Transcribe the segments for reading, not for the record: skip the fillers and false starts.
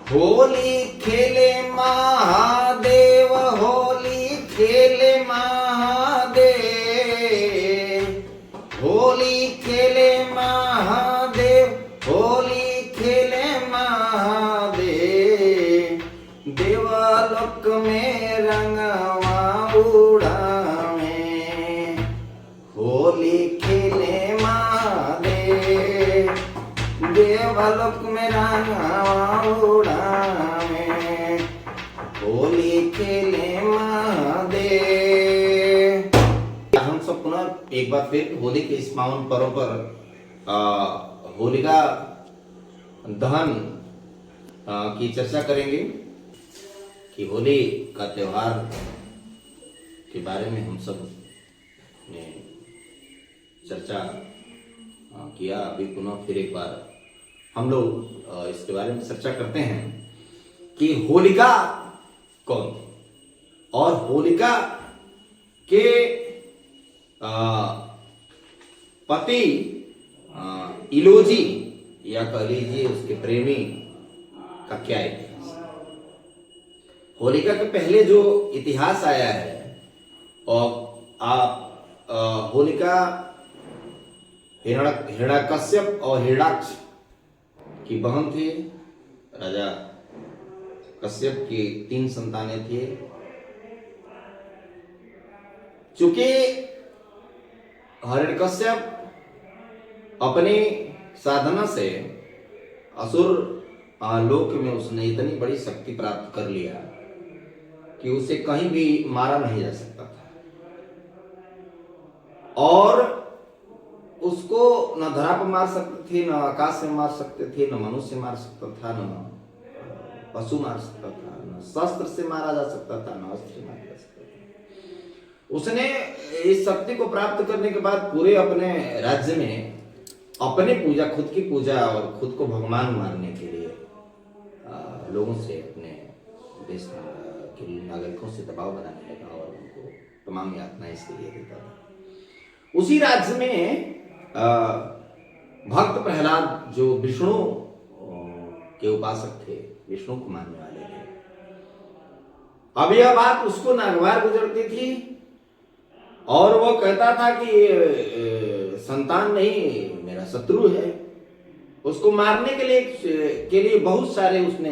होली खेले महादेव, होली खेले महादेव, होली खेले महादेव, होली खेले महादेव। देवलोक में रंगवा उड़ावे, होली खेले महादेव। देवलोक में रंगवा उड़ावे, होली खेले महादेव। हम सब पुनः एक बार फिर होली के इस पावन पर्व पर होलिका दहन की चर्चा करेंगे कि होली का त्योहार के बारे में हम सब ने चर्चा किया। अभी पुनः फिर एक बार हम लोग इसके बारे में चर्चा करते हैं कि होलिका कौन थी और होलिका के पति इलोजी या कह लीजिए उसके प्रेमी का क्या इतिहास। होलिका के पहले जो इतिहास आया है और होलिका हिरण्यकश्यप और हिरण्याक्ष की बहन थी। राजा कश्यप की 3 संतानें थी। चूंकि हिरण्यकश्यप अपनी साधना से असुर लोक में उसने इतनी बड़ी शक्ति प्राप्त कर लिया कि उसे कहीं भी मारा नहीं जा सकता था और उसको न धरा पर मार सकते थे, न आकाश में मार सकते थे, न मनुष्य मार सकता था, न पशु मार सकता था, न शस्त्र से मारा जा सकता था, न अस्त्र से मारा जा सकता था। उसने इस शक्ति को प्राप्त करने के बाद पूरे अपने राज्य में अपने पूजा, खुद की पूजा और खुद को भगवान मानने के लिए लोगों से, अपने देश के नागरिकों से दबाव बनाने लगा और उनको तमाम यातनाएं इसके लिए देता था। उसी राज्य में भक्त प्रहलाद जो विष्णु के उपासक थे, विष्णु को मानने वाले थे, अब यह बात उसको नागवार गुजरती थी और वो कहता था कि संतान नहीं, मेरा शत्रु है। उसको मारने के लिए बहुत सारे उसने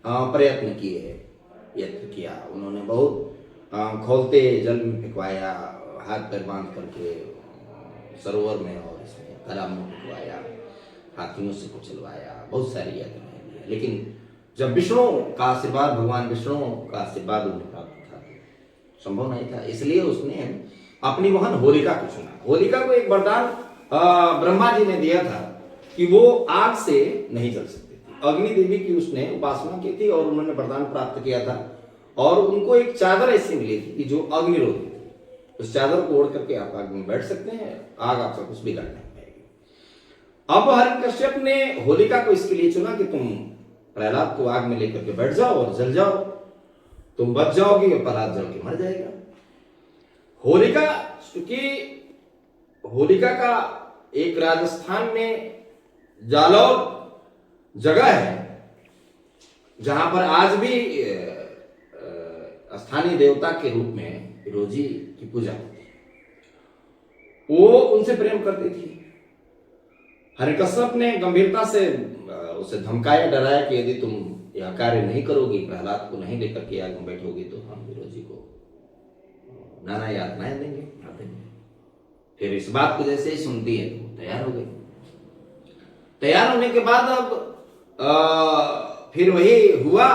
प्रयत्न किए, यत्न किया। उन्होंने बहुत खौलते जल में फेंकवाया, हाथ पैर बांध करके सरोवर में और इसमें तालाब में फेंकवाया, हाथियों से कुचलवाया, बहुत सारी यत्न किए। लेकिन जब विष्णु का आशीर्वाद, भगवान विष्णु का आशीर्वाद उन्हें प्राप्त था, संभव नहीं था। इसलिए उसने अपनी बहन होलिका को चुना। होलिका को एक वरदान ब्रह्मा जी ने दिया था कि वो आग से नहीं जल सकती थी। अग्नि देवी की उसने उपासना की थी और उन्होंने वरदान प्राप्त किया था और उनको एक चादर ऐसी मिली थी कि जो अग्निरोधी थी। उस चादर को ओढ़ करके आप आग में बैठ सकते हैं, आग आपका कुछ बिगाड़ नहीं पाएगी। अब हिरण्यकश्यप ने होलिका को इसके लिए चुना कि तुम प्रहलाद को आग में लेकर के बैठ जाओ और जल जाओ, तुम बच जाओगी और प्रहलाद जल के मर जाएगा। होलिका, क्योंकि होलिका का एक राजस्थान में जालौर जगह है जहां पर आज भी स्थानीय देवता के रूप में रोजी की पूजा होती है। वो उनसे प्रेम करती थी। हिरण्यकश्यप ने गंभीरता से उसे धमकाया, डराया कि यदि तुम यह कार्य नहीं करोगी, प्रहलाद को नहीं लेकर के आग में बैठोगी, तो हम रोजी को नाना यातनाएं देंगे, देंगे। फिर इस बात को जैसे ही सुनती है तो तैयार हो गई। तैयार होने के बाद अब फिर वही हुआ।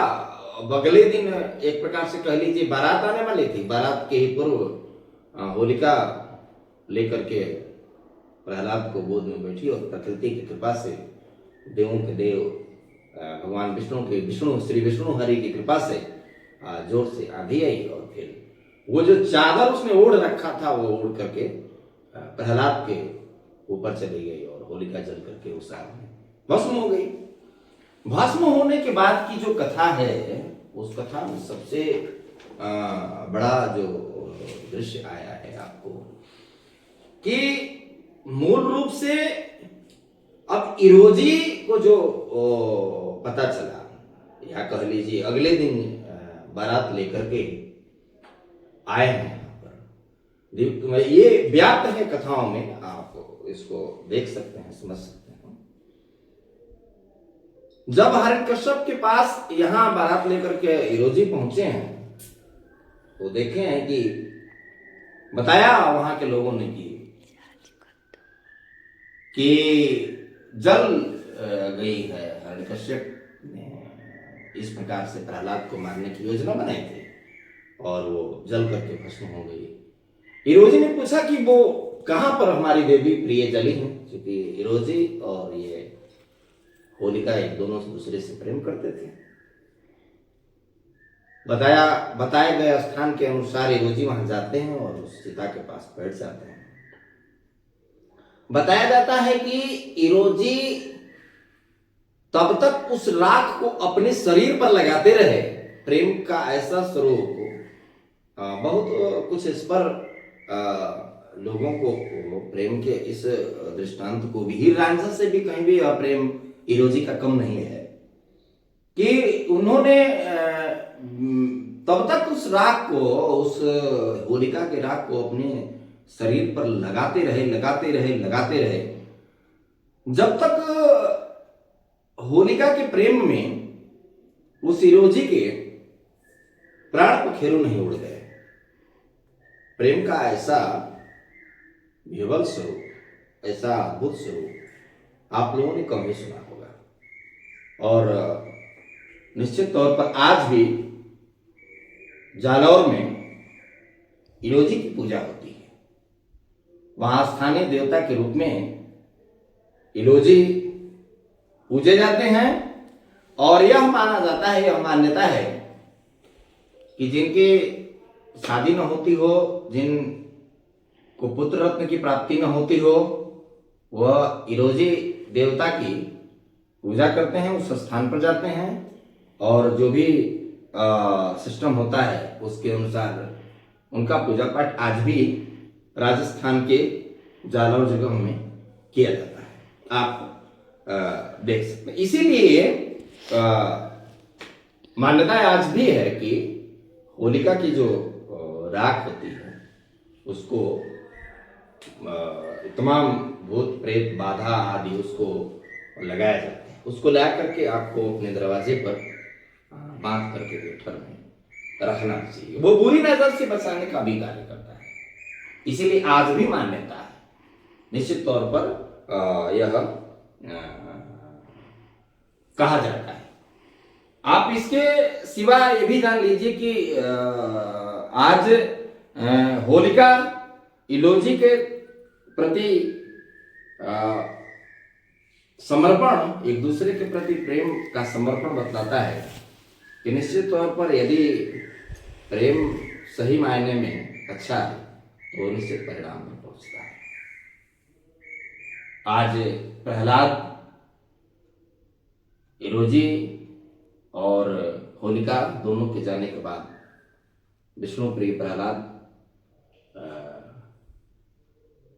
अगले दिन एक प्रकार से कह लीजिए बारात आने वाली थी। बारात के ही पूर्व होलिका लेकर के प्रहलाद को गोद में बैठी और प्रकृति की कृपा से, देवों के देव भगवान विष्णु श्री विष्णु हरि की कृपा से जोर से आंधी आई और फिर वो जो चादर उसने ओढ़ रखा था वो ओढ़ करके प्रहलाद के ऊपर चली गई और होलिका जल करके उस आग में भस्म हो गई। भस्म होने के बाद की जो कथा है, उस कथा में सबसे बड़ा जो दृश्य आया है आपको कि मूल रूप से अब इरोजी को जो पता चला या कह लीजिए अगले दिन बारात लेकर के आए हैं यहाँ पर। ये व्याप्त है कथाओं में, आप इसको देख सकते हैं, समझ सकते हैं। जब हिरण्यकश्यप के पास यहाँ बारात लेकर के हिरोजी पहुंचे हैं तो देखे हैं कि बताया वहां के लोगों ने कि जल गई है। हिरण्यकश्यप ने इस प्रकार से प्रहलाद को मारने की योजना बनाई थी और वो जल करके भस्म हो गई। हिरोजी ने पूछा कि वो कहां पर हमारी देवी प्रिय जली हैं, क्योंकि हिरोजी और ये होलिका एक दोनों से दूसरे से प्रेम करते थे। बताए गए स्थान के अनुसार हिरोजी वहां जाते हैं और उस सीता के पास बैठ जाते हैं। बताया जाता है कि हिरोजी तब तक उस राख को अपने शरीर पर लगाते रहे। प्रेम का ऐसा स्वरूप बहुत कुछ इस पर लोगों को प्रेम के इस दृष्टांत को भी हीर रांझा से भी कहीं भी प्रेम हिरोजी का कम नहीं है कि उन्होंने तब तक उस राख को, उस होलिका के राख को अपने शरीर पर लगाते रहे जब तक होलिका के प्रेम में उस हिरोजी के प्राण पखेरु नहीं उड़ गए। प्रेम का ऐसा विह्वल स्वरूप, ऐसा अद्भुत स्वरूप आप लोगों ने कम ही सुना होगा। और निश्चित तौर पर आज भी जालौर में हिरोजी की पूजा होती है। वहां स्थानीय देवता के रूप में हिरोजी पूजे जाते हैं और यह माना जाता है, यह मान्यता है कि जिनके शादी न होती हो, जिनको पुत्र रत्न की प्राप्ति न होती हो, वह हिरोजी देवता की पूजा करते हैं, उस स्थान पर जाते हैं और जो भी सिस्टम होता है उसके अनुसार उनका पूजा पाठ आज भी राजस्थान के जालौर जगह में किया जाता है। आप देख सकते हैं। इसीलिए मान्यता आज भी है कि होलिका की जो राख होती है उसको तमाम भूत प्रेत बाधा आदि उसको लगाया जाता है। उसको ला करके आपको अपने दरवाजे पर बांध करके गट्ठर में रखना चाहिए। वो बुरी नजर से बचाने का भी कार्य करता है। इसीलिए आज भी मान्यता है। निश्चित तौर पर यह कहा जाता है। आप इसके सिवा ये भी जान लीजिए कि आज होलिका हिरोजी के प्रति समर्पण, एक दूसरे के प्रति प्रेम का समर्पण बतलाता है कि निश्चित तौर पर यदि प्रेम सही मायने में अच्छा है तो निश्चित परिणाम में पहुंचता है। आज प्रहलाद, हिरोजी और होलिका दोनों के जाने के बाद विष्णु प्रिय प्रहलाद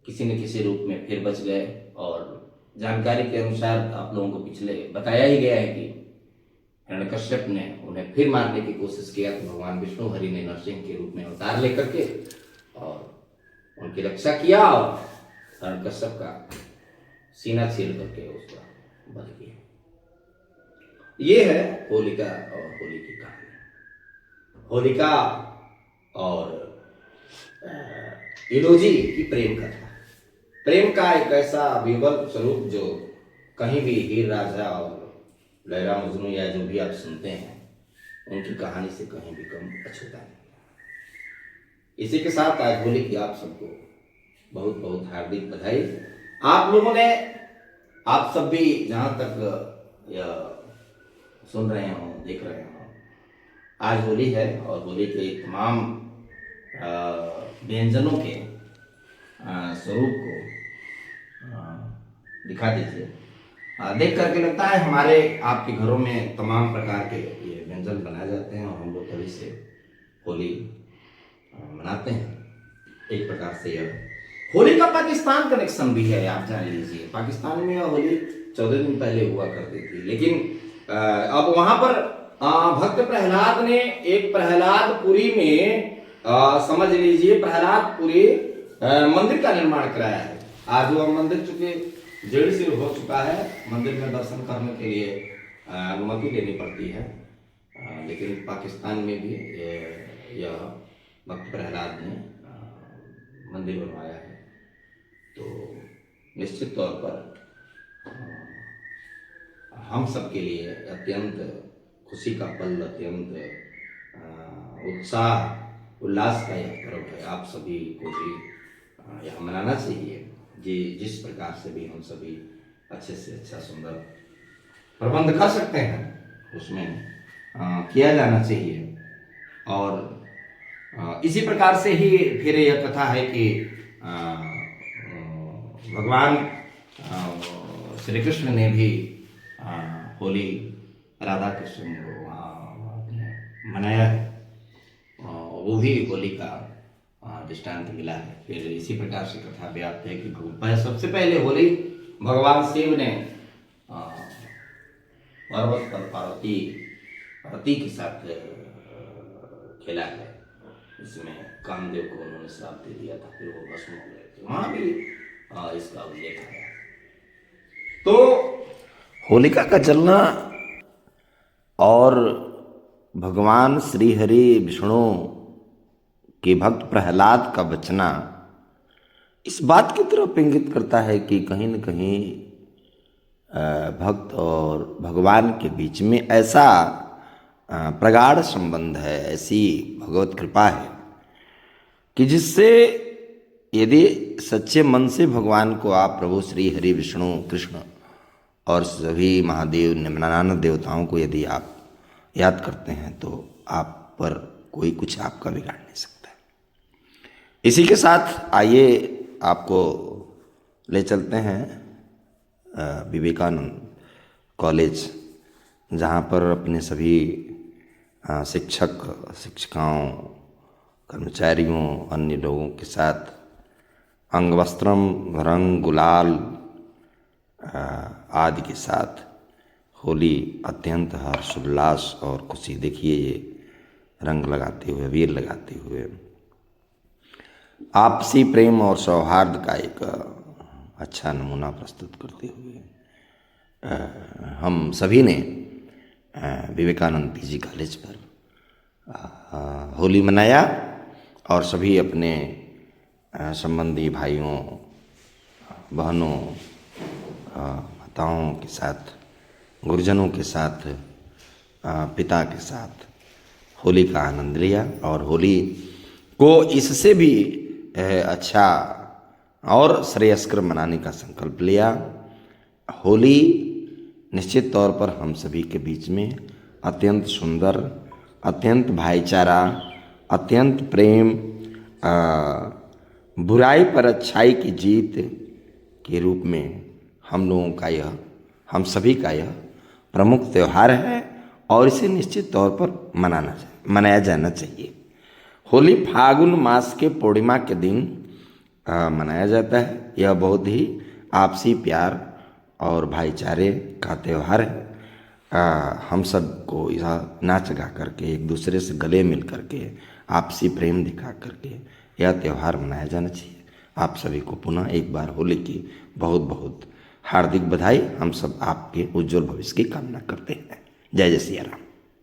किसी न किसी रूप में फिर बच गए। और जानकारी के अनुसार आप लोगों को पिछले बताया ही गया है कि हिरण्यकश्यप ने उन्हें फिर मारने की कोशिश किया तो भगवान विष्णु हरि ने नरसिंह के रूप में अवतार लेकर के और उनकी रक्षा किया और हिरण्यकश्यप का सीना छील करके उसका वध किया। ये है होलिका और होली की कहानी। होलिका और हिरोजी की प्रेम कथा। प्रेम का एक ऐसा विवल स्वरूप जो कहीं भी हीर रांझा और लैला मजनू या जो भी आप सुनते हैं उनकी कहानी से कहीं भी कम अछूता नहीं। इसी के साथ आज होली की आप सबको बहुत बहुत हार्दिक बधाई। आप लोगों ने, आप सब भी जहां तक यह सुन रहे हो, देख रहे हो, आज होली है और होली के तमाम व्यंजनों के स्वरूप को दिखा दीजिए। देख करके लगता है हमारे आपके घरों में तमाम प्रकार के ये व्यंजन बनाए जाते हैं और हम लोग तभी से होली मनाते हैं। एक प्रकार से यह होली का पाकिस्तान कनेक्शन भी है, आप जान लीजिए। पाकिस्तान में यह होली 14 दिन पहले हुआ करती थी, लेकिन अब वहां पर भक्त प्रहलाद ने एक प्रहलादपुरी में समझ लीजिए प्रहलादपुरी मंदिर का निर्माण कराया है। आज वह मंदिर चूंकि जड़ से हो चुका है, मंदिर में दर्शन करने के लिए अनुमति लेनी पड़ती है, लेकिन पाकिस्तान में भी यह भक्त प्रहलाद ने मंदिर बनवाया है। तो निश्चित तौर पर हम सब के लिए अत्यंत खुशी का पल, अत्यंत उत्साह उल्लास का यह पर्व है। आप सभी को भी यह मनाना चाहिए। जिस प्रकार से भी हम सभी अच्छे से अच्छा सुंदर प्रबंध कर सकते हैं उसमें किया जाना चाहिए। और इसी प्रकार से ही फिर यह कथा है कि भगवान श्री कृष्ण ने भी होली राधा कृष्ण को मनाया है, वो भी होली का दृष्टांत मिला है। फिर इसी प्रकार से कथा व्याप्त है कि सबसे पहले होली भगवान शिव ने पर्वत पर पार्वती के साथ खेला है। इसमें कामदेव को उन्होंने श्राप दे दिया था, फिर वो भस्म हो गए थे, वहां भी इसका उल्लेख है। तो होलिका का जलना और भगवान श्री हरि विष्णु के भक्त प्रहलाद का बचना इस बात की तरफ इंगित करता है कि कहीं न कहीं भक्त और भगवान के बीच में ऐसा प्रगाढ़ संबंध है, ऐसी भगवत कृपा है कि जिससे यदि सच्चे मन से भगवान को आप प्रभु श्री हरि विष्णु कृष्ण और सभी महादेव नाना देवताओं को यदि आप याद करते हैं तो आप पर कोई कुछ आपका बिगाड़ नहीं सकता। इसी के साथ आइए आपको ले चलते हैं विवेकानंद कॉलेज, जहाँ पर अपने सभी शिक्षक शिक्षिकाओं कर्मचारियों अन्य लोगों के साथ अंग वस्त्रम रंग गुलाल आदि के साथ होली अत्यंत हर्षोल्लास और खुशी, देखिए ये रंग लगाते हुए अबीर लगाते हुए आपसी प्रेम और सौहार्द का एक अच्छा नमूना प्रस्तुत करते हुए हम सभी ने विवेकानंद पीजी कॉलेज पर होली मनाया और सभी अपने संबंधी भाइयों बहनों माताओं के साथ गुरुजनों के साथ पिता के साथ होली का आनंद लिया और होली को इससे भी अच्छा और श्रेयस्कर मनाने का संकल्प लिया। होली निश्चित तौर पर हम सभी के बीच में अत्यंत सुंदर, अत्यंत भाईचारा, अत्यंत प्रेम, बुराई पर अच्छाई की जीत के रूप में हम लोगों का यह, हम सभी का यह प्रमुख त्यौहार है और इसे निश्चित तौर पर मनाया जाना चाहिए। होली फागुन मास के पूर्णिमा के दिन मनाया जाता है। यह बहुत ही आपसी प्यार और भाईचारे का त्यौहार है। हम सबको यह नाच गा करके एक दूसरे से गले मिल करके आपसी प्रेम दिखा करके यह त्यौहार मनाया जाना चाहिए। आप सभी को पुनः एक बार होली की बहुत बहुत हार्दिक बधाई। हम सब आपके उज्जवल भविष्य की कामना करते हैं। जय जय सिया राम।